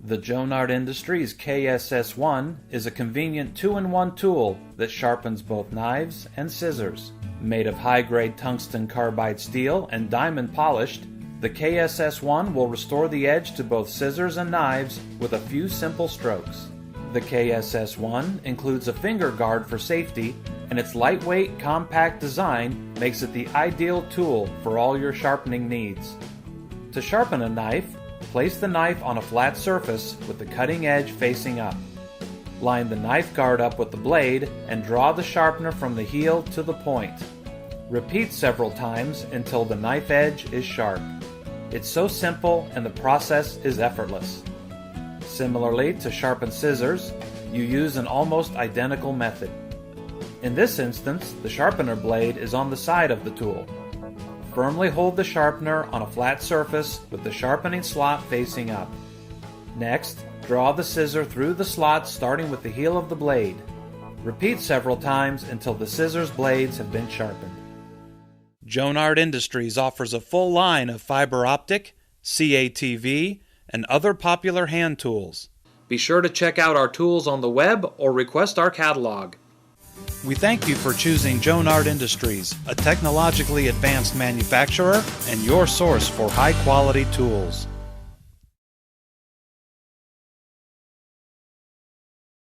The Jonard Industries KSS-1 is a convenient 2-in-1 tool that sharpens both knives and scissors. Made of high-grade tungsten-carbide steel and diamond polished, the KSS-1 will restore the edge to both scissors and knives with a few simple strokes. The KSS-1 includes a finger guard for safety, and its lightweight, compact design makes it the ideal tool for all your sharpening needs. To sharpen a knife, place the knife on a flat surface with the cutting edge facing up. Line the knife guard up with the blade and draw the sharpener from the heel to the point. Repeat several times until the knife edge is sharp. It's so simple and the process is effortless. Similarly to sharpen scissors, you use an almost identical method. In this instance, the sharpener blade is on the side of the tool. Firmly hold the sharpener on a flat surface with the sharpening slot facing up. Next, draw the scissor through the slot starting with the heel of the blade. Repeat several times until the scissors blades have been sharpened. Jonard Industries offers a full line of fiber optic, CATV, and other popular hand tools. Be sure to check out our tools on the web or request our catalog. We thank you for choosing Jonard Industries, a technologically advanced manufacturer and your source for high-quality tools.